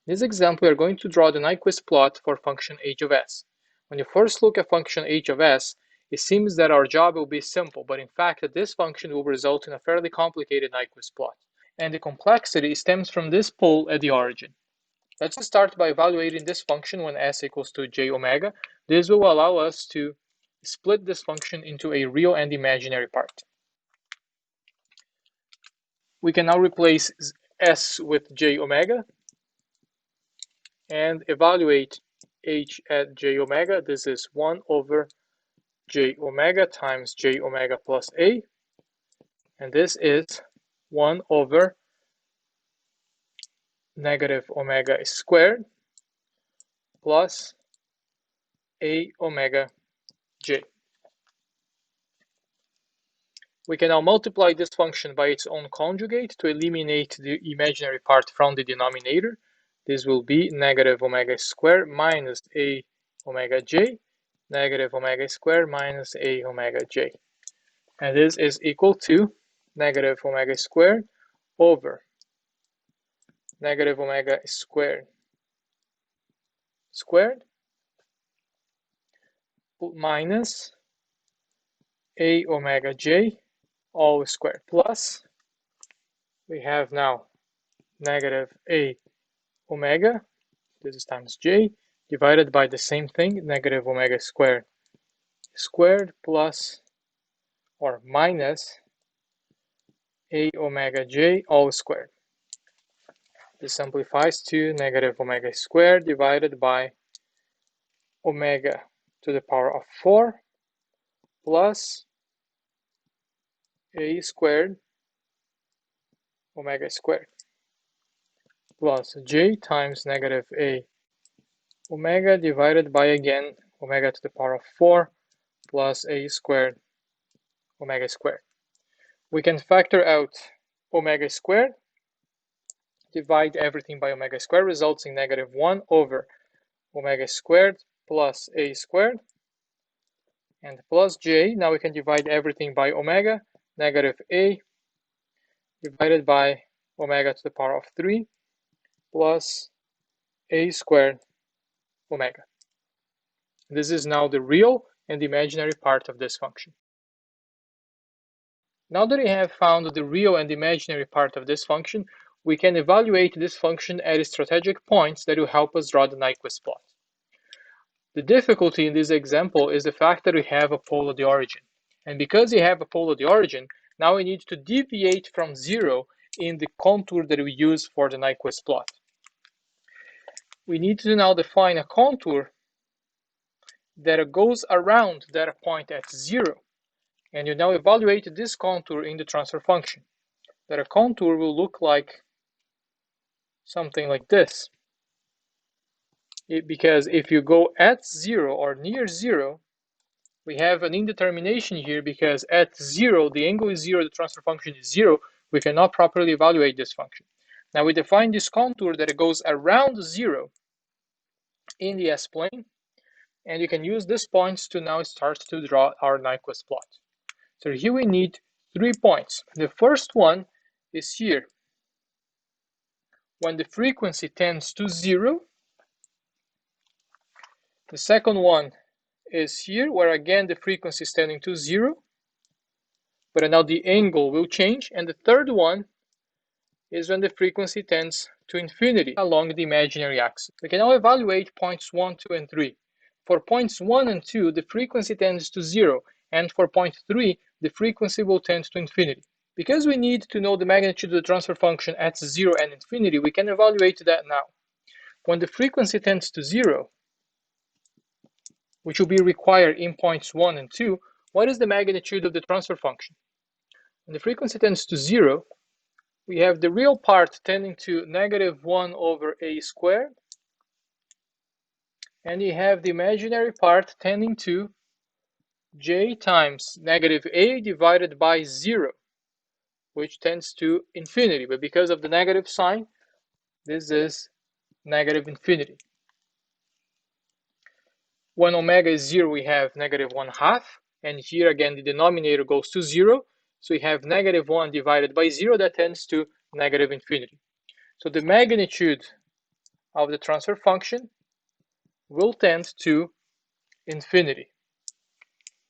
In this example, we are going to draw the Nyquist plot for function h of s. When you first look at function h of s, it seems that our job will be simple, but in fact, this function will result in a fairly complicated Nyquist plot. And the complexity stems from this pole at the origin. Let's start by evaluating this function when s equals to j omega. This will allow us to split this function into a real and imaginary part. We can now replace s with j omega and evaluate h at j omega. This is 1 over j omega times j omega plus a, and this is 1 over negative omega squared plus a omega j. We can now multiply this function by its own conjugate to eliminate the imaginary part from the denominator. This will be negative omega squared minus a omega j, negative omega squared minus a omega j. And this is equal to negative omega squared over negative omega squared minus a omega j all squared plus, we have now negative a omega, this is times j, divided by the same thing, negative omega squared plus or minus a omega j all squared. This simplifies to negative omega squared divided by omega to the power of 4 plus a squared omega squared plus j times negative a omega divided by, again, omega to the power of 4 plus a squared omega squared. We can factor out omega squared, divide everything by omega squared, results in negative 1 over omega squared plus a squared, and plus j. Now we can divide everything by omega, negative a divided by omega to the power of 3 plus a squared omega. This is now the real and imaginary part of this function. Now that we have found the real and imaginary part of this function, we can evaluate this function at strategic points that will help us draw the Nyquist plot. The difficulty in this example is the fact that we have a pole at the origin. And because we have a pole at the origin, now we need to deviate from 0 in the contour that we use for the Nyquist plot. We need to now define a contour that goes around that point at 0. And you now evaluate this contour in the transfer function. That a contour will look like something like this. Because if you go at 0 or near 0, we have an indetermination here because at 0, the angle is 0, the transfer function is 0. We cannot properly evaluate this function. Now we define this contour that it goes around 0 in the S-plane, and you can use these points to now start to draw our Nyquist plot. So here we need 3 points. The first one is here. When the frequency tends to 0. The second one is here, where again the frequency is tending to 0, but now the angle will change. And the third one is when the frequency tends to infinity along the imaginary axis. We can now evaluate points 1, 2, and 3. For points 1 and 2, the frequency tends to 0, and for point 3, the frequency will tend to infinity. Because we need to know the magnitude of the transfer function at 0 and infinity, we can evaluate that now. When the frequency tends to 0, which will be required in points 1 and 2, what is the magnitude of the transfer function? When the frequency tends to 0, we have the real part tending to negative 1 over a squared, and we have the imaginary part tending to j times negative a divided by 0, which tends to infinity. But because of the negative sign, this is negative infinity. When omega is 0, we have negative 1/2, and here again the denominator goes to 0, so we have negative 1 divided by 0, that tends to negative infinity. So the magnitude of the transfer function will tend to infinity.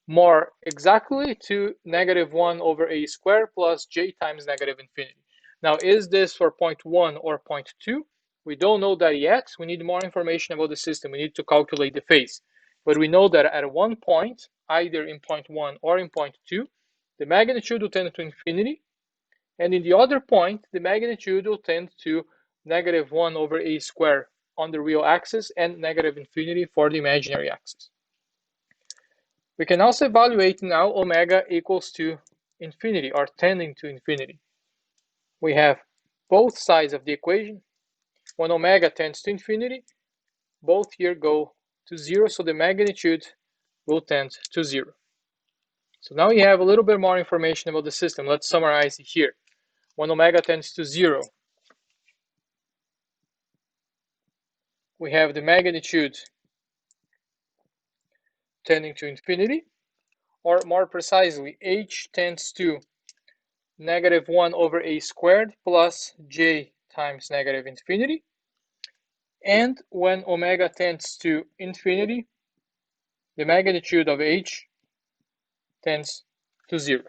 More exactly to -1 over a squared plus j times negative infinity. Now, is this for point 1 or point 2? We don't know that yet. We need more information about the system. We need to calculate the phase. But we know that at one point, either in point 1 or in point 2, the magnitude will tend to infinity. And in the other point, the magnitude will tend to -1 over a squared on the real axis and negative infinity for the imaginary axis. We can also evaluate now omega equals to infinity or tending to infinity. We have both sides of the equation. When omega tends to infinity, both here go to 0, so the magnitude will tend to 0. So now we have a little bit more information about the system. Let's summarize it here. When omega tends to 0, we have the magnitude tending to infinity, or more precisely, h tends to -1 over a squared plus j times negative infinity. And when omega tends to infinity, the magnitude of h tends to 0.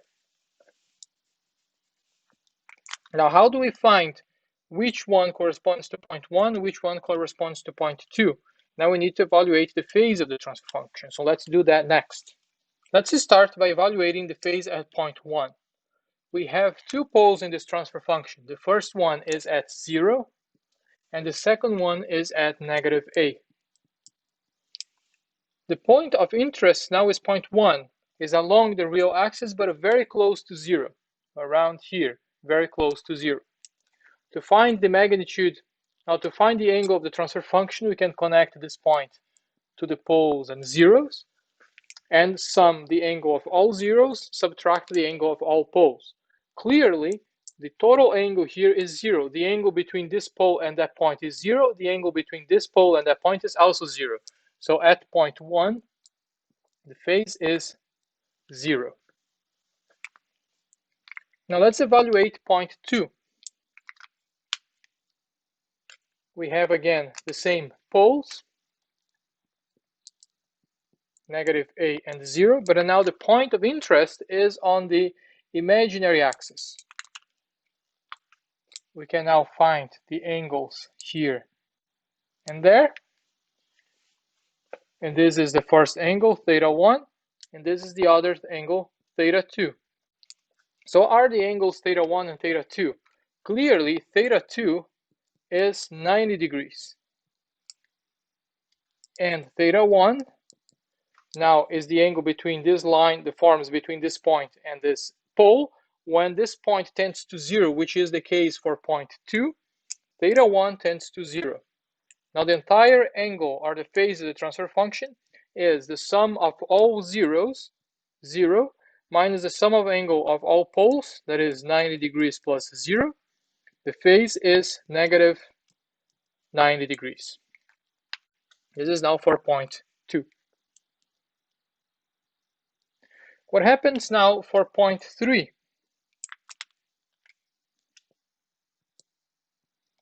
Now, how do we find which one corresponds to point 1, which one corresponds to point 2? Now we need to evaluate the phase of the transfer function. So let's do that next. Let's start by evaluating the phase at point 1. We have two poles in this transfer function. The first one is at 0, and the second one is at -a. The point of interest now is point 1, is along the real axis, but very close to 0, around here, very close to 0. To find the magnitude, now to find the angle of the transfer function, we can connect this point to the poles and zeros, and sum the angle of all zeros, subtract the angle of all poles. Clearly, the total angle here is 0. The angle between this pole and that point is 0. The angle between this pole and that point is also 0. So at point 1, the phase is 0. Now let's evaluate point 2. We have again the same poles, -a and 0, but now the point of interest is on the imaginary axis. We can now find the angles here and there. And this is the first angle, θ1, and this is the other angle, θ2. So are the angles θ1 and θ2? Clearly, θ2 is 90 degrees. And θ1 now is the angle between this line, the forms between this point and this pole. When this point tends to 0, which is the case for point 2, θ1 tends to 0. Now the entire angle, or the phase of the transfer function, is the sum of all zeros, 0, minus the sum of angle of all poles, that is 90 degrees plus 0. The phase is -90 degrees. This is now for point 2. What happens now for point 3?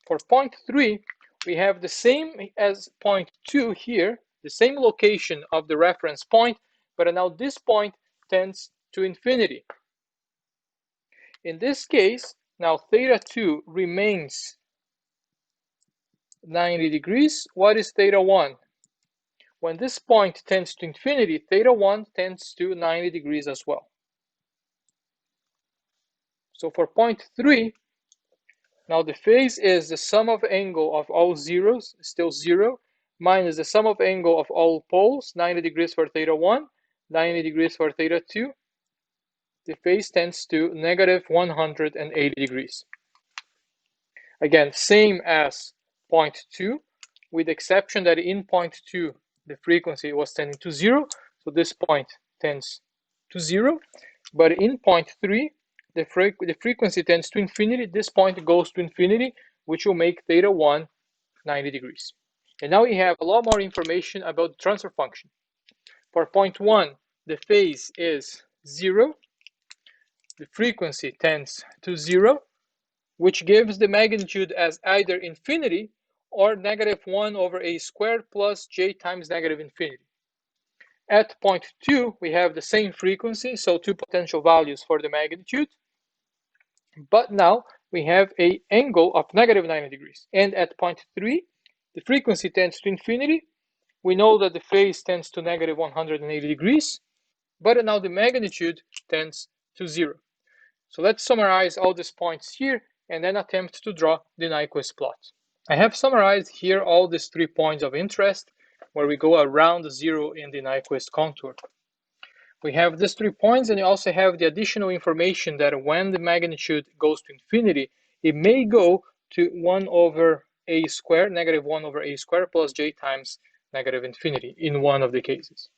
For point 3, we have the same as point 2 here, the same location of the reference point, but now this point tends to infinity. In this case, now θ2 remains 90 degrees. What is θ1? When this point tends to infinity, θ1 tends to 90 degrees as well. So for point 3, now the phase is the sum of angle of all zeros, still 0, minus the sum of angle of all poles, 90 degrees for θ1, 90 degrees for θ2. The phase tends to -180 degrees. Again, same as point 2, with the exception that in point 2, the frequency was tending to 0, so this point tends to 0. But in point 3, the frequency tends to infinity. This point goes to infinity, which will make θ1 90 degrees. And now we have a lot more information about the transfer function. For point 1, the phase is 0. The frequency tends to 0, which gives the magnitude as either infinity or negative 1 over a squared plus j times negative infinity. At point 2, we have the same frequency, so two potential values for the magnitude, but now we have an angle of negative 90 degrees. And at point 3, the frequency tends to infinity. We know that the phase tends to negative 180 degrees, but now the magnitude tends to 0. So let's summarize all these points here and then attempt to draw the Nyquist plot. I have summarized here all these 3 points of interest where we go around 0 in the Nyquist contour. We have these 3 points, and you also have the additional information that when the magnitude goes to infinity, it may go to 1 over a squared, negative 1 over a squared plus j times negative infinity in one of the cases.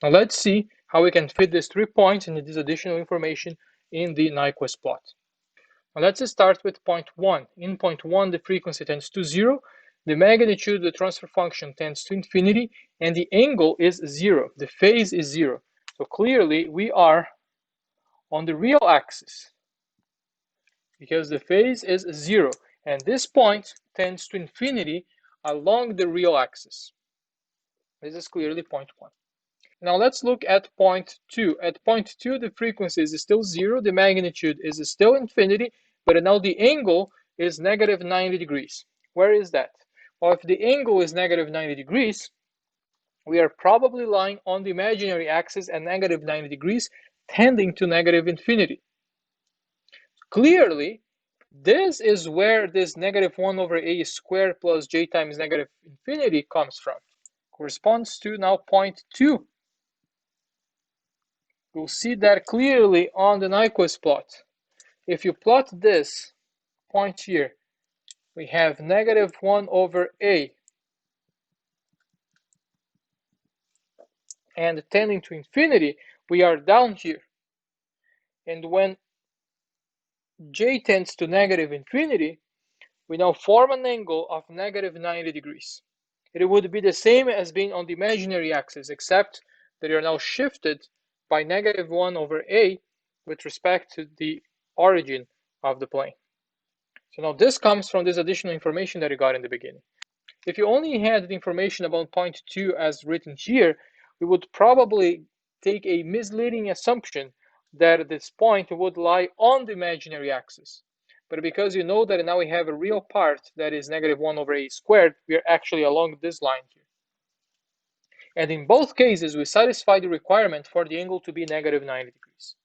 Now let's see how we can fit these 3 points and this additional information in the Nyquist plot. Now let's start with point 1. In point 1, the frequency tends to 0, the magnitude, the transfer function tends to infinity, and the angle is 0. The phase is 0. So clearly we are on the real axis because the phase is 0, and this point tends to infinity along the real axis. This is clearly point 1. Now let's look at point 2. At point 2, the frequency is still 0, the magnitude is still infinity, but now the angle is negative 90 degrees. Where is that? Well, if the angle is negative 90 degrees, we are probably lying on the imaginary axis at negative 90 degrees, tending to negative infinity. Clearly, this is where this negative 1 over a squared plus j times negative infinity comes from. Corresponds to now point 2. You'll see that clearly on the Nyquist plot. If you plot this point here, we have negative 1 over a and tending to infinity, we are down here. And when j tends to negative infinity, we now form an angle of negative 90 degrees. It would be the same as being on the imaginary axis, except that you're now shifted by negative 1 over a with respect to the origin of the plane. So now this comes from this additional information that you got in the beginning. If you only had the information about point 2 as written here, we would probably take a misleading assumption that this point would lie on the imaginary axis. But because you know that now we have a real part that is negative 1 over a squared, we are actually along this line here. And in both cases, we satisfy the requirement for the angle to be negative 90 degrees.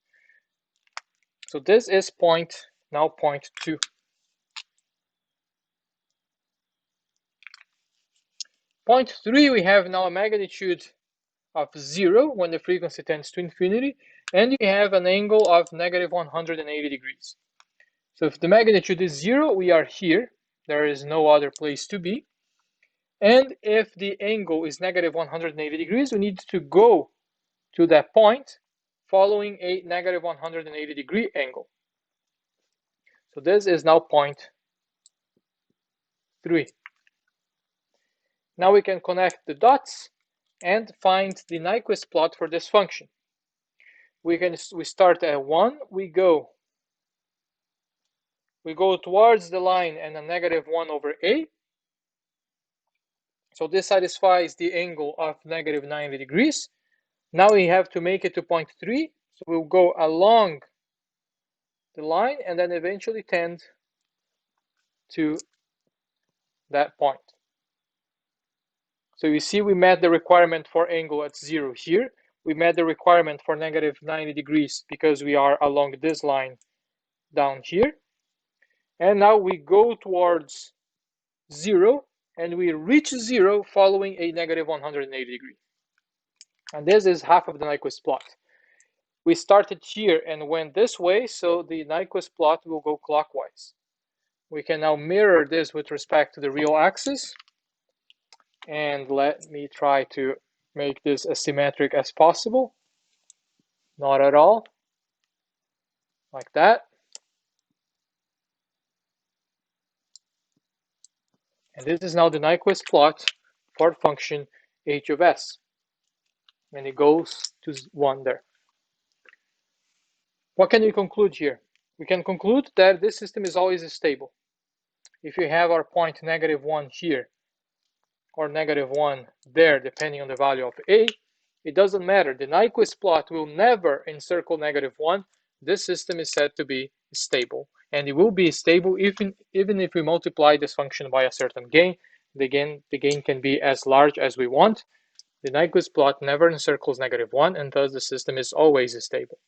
So this is now point 2. Point 3, we have now a magnitude of 0 when the frequency tends to infinity, and you have an angle of negative 180 degrees. So if the magnitude is 0, we are here. There is no other place to be. And if the angle is negative 180 degrees, we need to go to that point following a negative 180 degree angle. So this is now point 3. Now we can connect the dots and find the Nyquist plot for this function. We start at 1, we go towards the line and a negative 1 over a. So this satisfies the angle of negative 90 degrees. Now we have to make it to point 3. So we'll go along the line and then eventually tend to that point. So you see we met the requirement for angle at 0 here. We met the requirement for negative 90 degrees because we are along this line down here. And now we go towards 0 and we reach 0 following a negative 180 degree. And this is half of the Nyquist plot. We started here and went this way, so the Nyquist plot will go clockwise. We can now mirror this with respect to the real axis. And let me try to make this as symmetric as possible. Not at all. Like that. And this is now the Nyquist plot for function h of s. And it goes to 1 there. What can we conclude here? We can conclude that this system is always stable. if you have our point -1 here or -1 there, depending on the value of A, it doesn't matter. The Nyquist plot will never encircle -1. This system is said to be stable, and it will be stable even if we multiply this function by a certain gain. The gain can be as large as we want. The Nyquist plot never encircles -1, and thus the system is always stable.